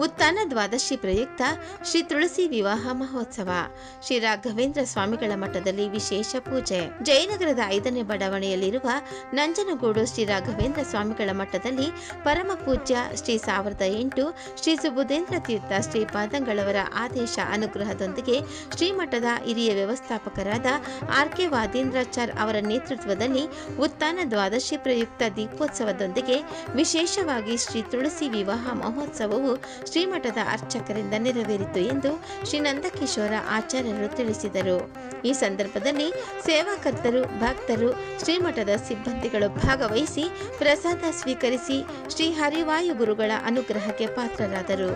ಉತ್ಥಾನ ದ್ವಾದಶಿ ಪ್ರಯುಕ್ತ ಶ್ರೀ ತುಳಸಿ ವಿವಾಹ ಮಹೋತ್ಸವ. ಶ್ರೀ ರಾಘವೇಂದ್ರ ಸ್ವಾಮಿಗಳ ಮಠದಲ್ಲಿ ವಿಶೇಷ ಪೂಜೆ. ಜಯನಗರದ 5ನೇ ಬಡಾವಣೆಯಲ್ಲಿರುವ ನಂಜನಗೂಡು ಶ್ರೀ ರಾಘವೇಂದ್ರ ಸ್ವಾಮಿಗಳ ಮಠದಲ್ಲಿ ಪರಮ ಪೂಜ್ಯ ಶ್ರೀ 1008 ಶ್ರೀ ಸುಬುಧೇಂದ್ರ ತೀರ್ಥ ಶ್ರೀಪಾದಂಗಳವರ ಆದೇಶ ಅನುಗ್ರಹದೊಂದಿಗೆ ಶ್ರೀಮಠದ ಹಿರಿಯ ವ್ಯವಸ್ಥಾಪಕರಾದ ಆರ್.ಕೆ. ವಾದೀಂದ್ರಾಚಾರ್ ಅವರ ನೇತೃತ್ವದಲ್ಲಿ ಉತ್ಥಾನ ದ್ವಾದಶಿ ಪ್ರಯುಕ್ತ ದೀಪೋತ್ಸವದೊಂದಿಗೆ ವಿಶೇಷವಾಗಿ ಶ್ರೀ ತುಳಸಿ ವಿವಾಹ ಮಹೋತ್ಸವವು ಶ್ರೀಮಠದ ಅರ್ಚಕರಿಂದ ನೆರವೇರಿತು ಎಂದು ಶ್ರೀ ನಂದಕಿಶೋರ ಆಚಾರ್ಯರು ತಿಳಿಸಿದರು. ಈ ಸಂದರ್ಭದಲ್ಲಿ ಸೇವಾಕರ್ತರು, ಭಕ್ತರು, ಶ್ರೀಮಠದ ಸಿಬ್ಬಂದಿಗಳು ಭಾಗವಹಿಸಿ ಪ್ರಸಾದ ಸ್ವೀಕರಿಸಿ ಶ್ರೀ ಹರಿವಾಯು ಗುರುಗಳ ಅನುಗ್ರಹಕ್ಕೆ ಪಾತ್ರರಾದರು.